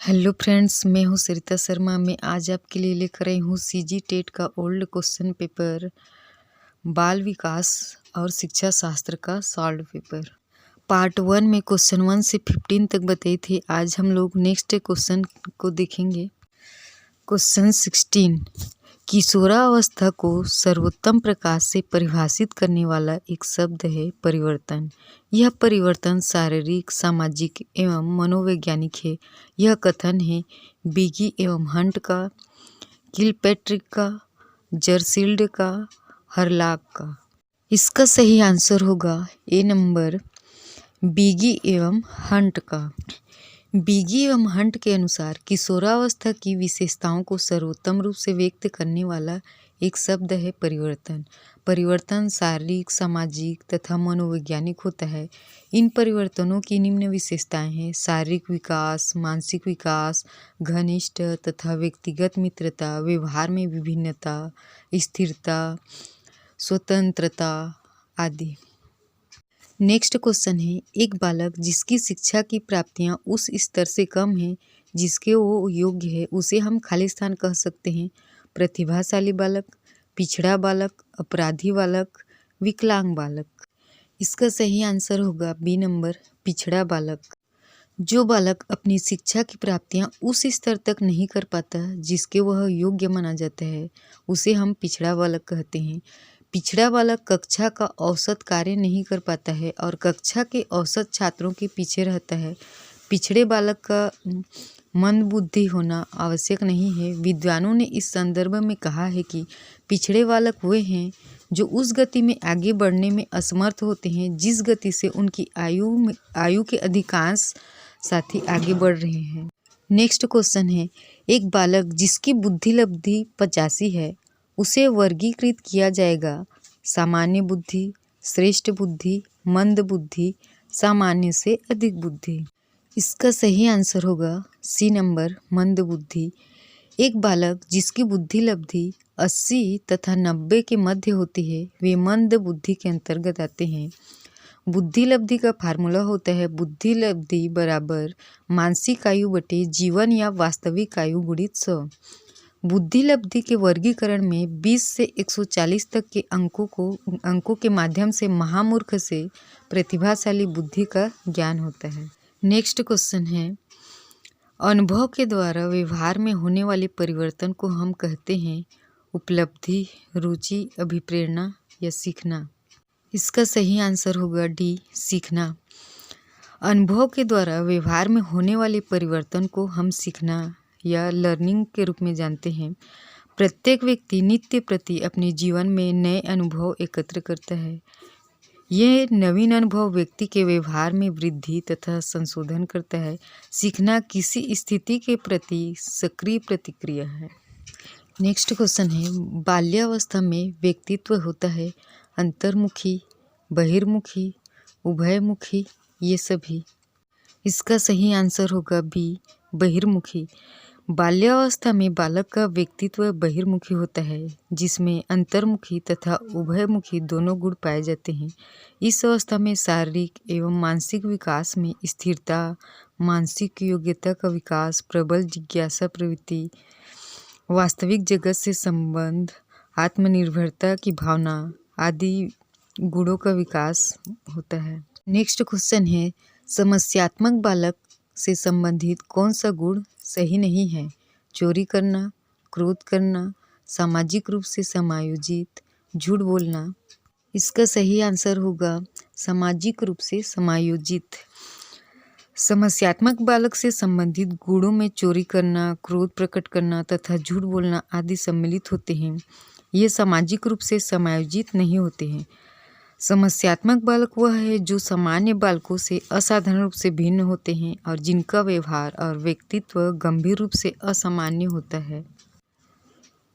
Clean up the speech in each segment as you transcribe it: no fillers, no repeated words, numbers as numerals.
Hello friends, मैं हूँ सरिता शर्मा। मैं आज आपके लिए लेकर आई हूँ सीजी टेट का ओल्ड क्वेश्चन पेपर बाल विकास और शिक्षा शास्त्र का सॉल्व पेपर। पार्ट 1 में क्वेश्चन 1 से 15 तक बताए थे। आज हम लोग नेक्स्ट क्वेश्चन को देखेंगे। क्वेश्चन 16, किशोरावस्था को सर्वोत्तम प्रकार से परिभाषित करने वाला एक शब्द है परिवर्तन। यह परिवर्तन शारीरिक, सामाजिक एवं मनोवैज्ञानिक है। यह कथन है बिगी एवं हंट का, किलपैट्रिक का, जरसील्ड का, हरलाक का। इसका सही आंसर होगा ए नंबर, बिगी एवं हंट का। बिगी एवं हंट के अनुसार किशोरावस्था की विशेषताओं को सर्वोत्तम रूप से व्यक्त करने वाला एक शब्द है परिवर्तन। परिवर्तन शारीरिक, सामाजिक तथा मनोवैज्ञानिक होता है। इन परिवर्तनों की निम्न विशेषताएं हैं: शारीरिक विकास, मानसिक विकास, घनिष्ठ तथा व्यक्तिगत मित्रता, व्यवहार में विभिन्नता, स्थिरता, स्वतंत्रता आदि। नेक्स्ट क्वेश्चन है, एक बालक जिसकी शिक्षा की प्राप्तियां उस स्तर से कम है जिसके वो योग्य है, उसे हम खाली स्थान कह सकते हैं। प्रतिभाशाली बालक, पिछड़ा बालक, अपराधी बालक, विकलांग बालक। इसका सही आंसर होगा बी नंबर, पिछड़ा बालक। जो बालक अपनी शिक्षा की प्राप्तियां उस स्तर तक नहीं कर पाता जिसके वह योग्य माना जाता है, उसे हम पिछड़ा बालक कहते हैं। पिछड़ा बालक कक्षा का औसत कार्य नहीं कर पाता है और कक्षा के औसत छात्रों के पीछे रहता है। पिछड़े बालक का मंद बुद्धि होना आवश्यक नहीं है। विद्वानों ने इस संदर्भ में कहा है कि पिछड़े बालक वे हैं जो उस गति में आगे बढ़ने में असमर्थ होते हैं जिस गति से उनकी आयु के अधिकांश साथी आगे बढ़ रहे हैं। नेक्स्ट क्वेश्चन है, एक बालक जिसकी बुद्धि लब्धि 85 है उसे वर्गीकृत किया जाएगा सामान्य बुद्धि, श्रेष्ठ बुद्धि, मंद बुद्धि, सामान्य से अधिक बुद्धि। इसका सही आंसर होगा सी नंबर, मंद बुद्धि। एक बालक जिसकी बुद्धि लब्धि 80 तथा 90 के मध्य होती है वे मंद बुद्धि के अंतर्गत आते हैं। बुद्धि लब्धि का फार्मूला होता है बुद्धि लब्धि बराबर मानसिक आयु बटे जीवन या वास्तविक आयु गुणित 100। बुद्धि लब्धि के वर्गीकरण में 20 से 140 तक के अंकों के माध्यम से महामूर्ख से प्रतिभाशाली बुद्धि का ज्ञान होता है। नेक्स्ट क्वेश्चन है, अनुभव के द्वारा व्यवहार में होने वाले परिवर्तन को हम कहते हैं उपलब्धि, रुचि, अभिप्रेरणा या सीखना। इसका सही आंसर होगा डी, सीखना। अनुभव के द्वारा व्यवहार में होने वाले परिवर्तन को हम सीखना या लर्निंग के रूप में जानते हैं। प्रत्येक व्यक्ति नित्य प्रति अपने जीवन में नए अनुभव एकत्र करता है। ये नवीन अनुभव व्यक्ति के व्यवहार में वृद्धि तथा संशोधन करता है। सीखना किसी स्थिति के प्रति सक्रिय प्रतिक्रिया है। नेक्स्ट क्वेश्चन है, बाल्यावस्था में व्यक्तित्व होता है अंतर्मुखी, बहिर्मुखी, उभयमुखी, ये सभी। इसका सही आंसर होगा बी, बहिर्मुखी। बाल्यावस्था में बालक का व्यक्तित्व बहिर्मुखी होता है जिसमें अंतर्मुखी तथा उभयमुखी दोनों गुण पाए जाते हैं। इस अवस्था में शारीरिक एवं मानसिक विकास में स्थिरता, मानसिक योग्यता का विकास, प्रबल जिज्ञासा प्रवृत्ति, वास्तविक जगत से संबंध, आत्मनिर्भरता की भावना आदि गुणों का विकास होता है। नेक्स्ट क्वेश्चन है, समस्यात्मक बालक से संबंधित कौन सा गुण सही नहीं है? चोरी करना, क्रोध करना, सामाजिक रूप से समायोजित, झूठ बोलना। इसका सही आंसर होगा सामाजिक रूप से समायोजित। समस्यात्मक बालक से संबंधित गुणों में चोरी करना, क्रोध प्रकट करना तथा झूठ बोलना आदि सम्मिलित होते हैं। ये सामाजिक रूप से समायोजित नहीं होते हैं। समस्यात्मक बालक वह है जो सामान्य बालकों से असाधारण रूप से भिन्न होते हैं और जिनका व्यवहार और व्यक्तित्व गंभीर रूप से असामान्य होता है।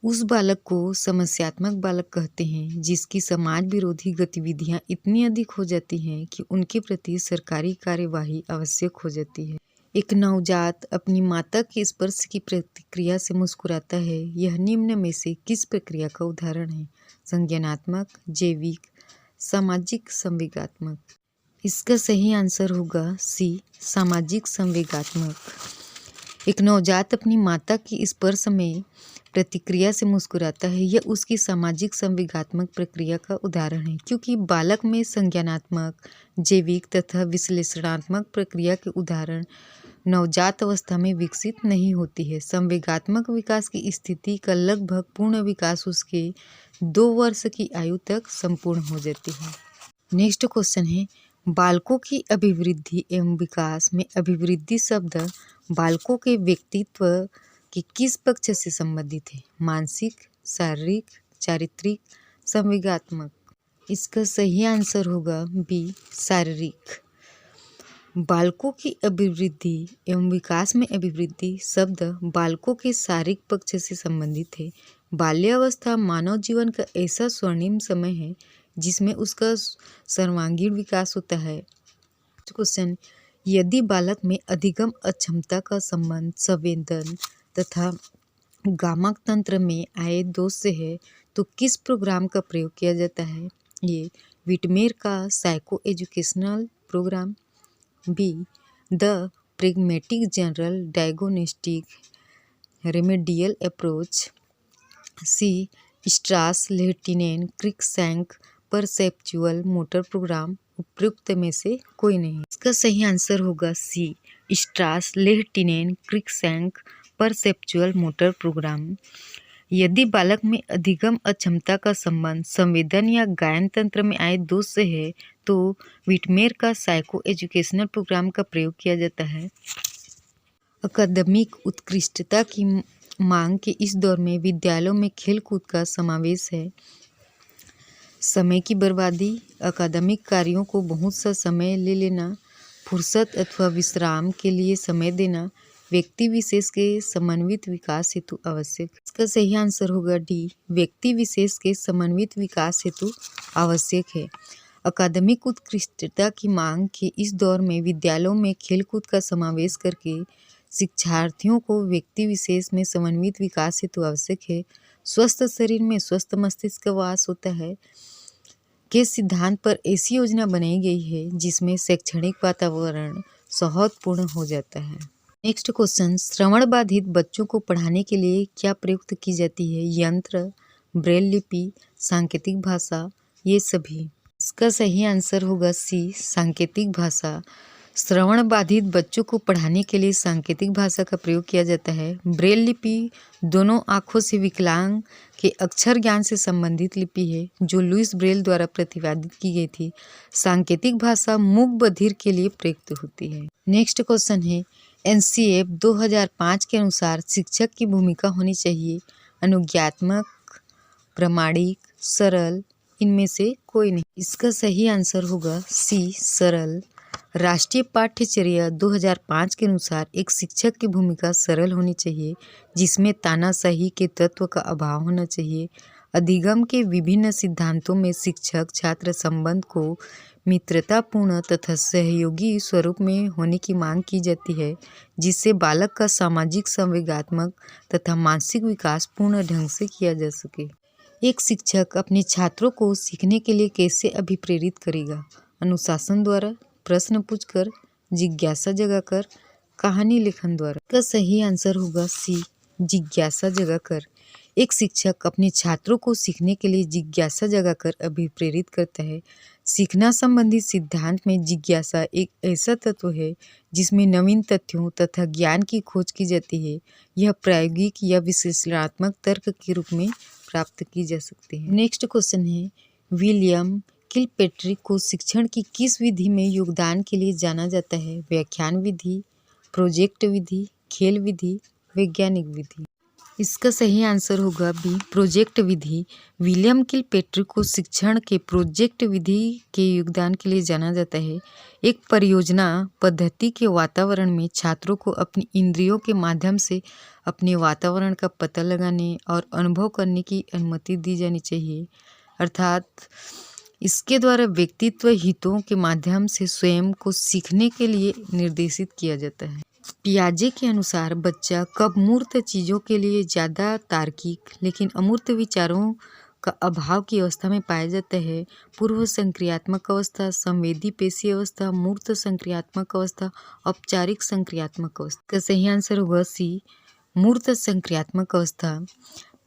उस बालक को समस्यात्मक बालक कहते हैं जिसकी समाज विरोधी गतिविधियां इतनी अधिक हो जाती हैं कि उनके प्रति सरकारी कार्यवाही आवश्यक हो जाती है। एक नवजात अपनी माता के स्पर्श की प्रतिक्रिया से मुस्कुराता है। यह निम्न में से किस प्रक्रिया का उदाहरण है? संज्ञानात्मक, जैविक, सामाजिक, संवेगात्मक। इसका सही आंसर होगा सी, सामाजिक संवेगात्मक। एक नवजात अपनी माता की स्पर्श में प्रतिक्रिया से मुस्कुराता है। यह उसकी सामाजिक संवेगात्मक प्रक्रिया का उदाहरण है, क्योंकि बालक में संज्ञानात्मक, जैविक तथा विश्लेषणात्मक प्रक्रिया के उदाहरण नवजात अवस्था में विकसित नहीं होती है। संवेगात्मक विकास की स्थिति का लगभग पूर्ण विकास उसके 2 वर्ष की आयु तक संपूर्ण हो जाती है। नेक्स्ट क्वेश्चन है, बालकों की अभिवृद्धि एवं विकास में अभिवृद्धि शब्द बालकों के व्यक्तित्व के किस पक्ष से संबंधित है? मानसिक, शारीरिक, चारित्रिक, संवेगात्मक। इसका सही आंसर होगा बी, शारीरिक। बालकों की अभिवृद्धि एवं विकास में अभिवृद्धि शब्द बालकों के शारीरिक पक्ष से संबंधित है। बाल्यावस्था मानव जीवन का ऐसा स्वर्णिम समय है जिसमें उसका सर्वांगीण विकास होता है। क्वेश्चन, यदि बालक में अधिगम अक्षमता का संबंध संवेदन तथा गामक तंत्र में आए दोष से है तो किस प्रोग्राम का प्रयोग किया जाता है? ये विटमेर का psycho educational program, B the pragmatic general diagnostic remedial approach, C Strauss Lehtinen Cruickshank perceptual motor program. उपयुक्त में से कोई नहीं। इसका सही आंसर होगा C, Strauss Lehtinen Cruickshank perceptual motor program. यदि बालक में अधिगम अक्षमता का संबंध संवेदन या गायन तंत्र में आए दोष से है तो विटमेर का साइको एजुकेशनल प्रोग्राम का प्रयोग किया जाता है। अकादमिक उत्कृष्टता की मांग के इस दौर में विद्यालयों में खेल कूद का समावेश है। समय की बर्बादी, अकादमिक कार्यों को बहुत सा समय ले लेना, फुर्सत अथवा विश्राम के लिए समय देना व्यक्ति विशेष के समन्वित विकास हेतु आवश्यक। इसका सही आंसर होगा डी, व्यक्ति विशेष के समन्वित विकास हेतु आवश्यक है। अकादमिक उत्कृष्टता की मांग के इस दौर में विद्यालयों में खेलकूद का समावेश करके शिक्षार्थियों को व्यक्ति विशेष में समन्वित विकास हेतु आवश्यक है। स्वस्थ शरीर में स्वस्थ मस्तिष्क का वास होता है के सिद्धांत पर ऐसी योजना बनाई गई है जिसमें शैक्षणिक वातावरण सौहार्दपूर्ण हो जाता है। नेक्स्ट क्वेश्चन, श्रवण बाधित बच्चों को पढ़ाने के लिए क्या प्रयुक्त की जाती है? यंत्र, ब्रेल लिपि, सांकेतिक भाषा, ये सभी। इसका सही आंसर होगा सी, सांकेतिक भाषा। श्रवण बाधित बच्चों को पढ़ाने के लिए सांकेतिक भाषा का प्रयोग किया जाता है। ब्रेल लिपि दोनों आँखों से विकलांग के अक्षर ज्ञान से संबंधित लिपि है जो लुइस ब्रेल द्वारा प्रतिपादित की गई थी। सांकेतिक भाषा मूक बधिर के लिए प्रयुक्त होती है। नेक्स्ट क्वेश्चन है, एनसीएफ 2005 के अनुसार शिक्षक की भूमिका होनी चाहिए अनुज्ञात्मक, प्रामाणिक, सरल, इनमें से कोई नहीं। इसका सही आंसर होगा सी, सरल। राष्ट्रीय पाठ्यचर्या 2005 के अनुसार एक शिक्षक की भूमिका सरल होनी चाहिए जिसमें तानाशाही के तत्व का अभाव होना चाहिए। अधिगम के विभिन्न सिद्धांतों में शिक्षक छात्र संबंध को मित्रतापूर्ण तथा सहयोगी स्वरूप में होने की मांग की जाती है जिससे बालक का सामाजिक, संवेगात्मक तथा मानसिक विकास पूर्ण ढंग से किया जा सके। एक शिक्षक अपने छात्रों को सीखने के लिए कैसे अभिप्रेरित करेगा? अनुशासन द्वारा, प्रश्न पूछकर, जिज्ञासा जगाकर, कहानी लेखन द्वारा। इसका सही आंसर होगा सी, जिज्ञासा जगाकर। एक शिक्षक अपने छात्रों को सीखने के लिए जिज्ञासा जगाकर अभिप्रेरित करता है। सीखना संबंधी सिद्धांत में जिज्ञासा एक ऐसा तत्व है जिसमें नवीन तथ्यों तथा ज्ञान की खोज की जाती है। यह प्रायोगिक या विश्लेषणात्मक तर्क के रूप में प्राप्त की जा सकती है। नेक्स्ट क्वेश्चन है, विलियम किलपेट्रिक को शिक्षण की किस विधि में योगदान के लिए जाना जाता है? व्याख्यान विधि, प्रोजेक्ट विधि, खेल विधि, वैज्ञानिक विधि। इसका सही आंसर होगा बी, प्रोजेक्ट विधि। विलियम किलपेट्रिक को शिक्षण के प्रोजेक्ट विधि के योगदान के लिए जाना जाता है। एक परियोजना पद्धति के वातावरण में छात्रों को अपनी इंद्रियों के माध्यम से अपने वातावरण का पता लगाने और अनुभव करने की अनुमति दी जानी चाहिए, अर्थात इसके द्वारा व्यक्तित्व हितों के माध्यम से स्वयं को सीखने के लिए निर्देशित किया जाता है। पियाजे के अनुसार बच्चा कब मूर्त चीज़ों के लिए ज़्यादा तार्किक लेकिन अमूर्त विचारों का अभाव की अवस्था में पाया जाता है। पूर्व संक्रियात्मक अवस्था, संवेदी पेशी अवस्था, मूर्त संक्रियात्मक अवस्था, औपचारिक संक्रियात्मक अवस्था। का सही आंसर होगा सी, मूर्त संक्रियात्मक अवस्था।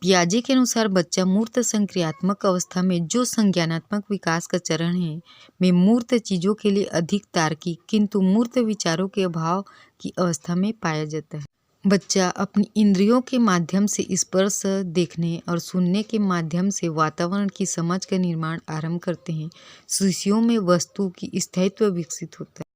पियाजे के अनुसार बच्चा मूर्त संक्रियात्मक अवस्था में जो संज्ञानात्मक विकास का चरण है में मूर्त चीजों के लिए अधिक तार्किक किंतु मूर्त विचारों के अभाव की अवस्था में पाया जाता है। बच्चा अपनी इंद्रियों के माध्यम से स्पर्श, देखने और सुनने के माध्यम से वातावरण की समझ का निर्माण आरंभ करते हैं। शिशुओं में वस्तु की स्थायित्व विकसित होता है।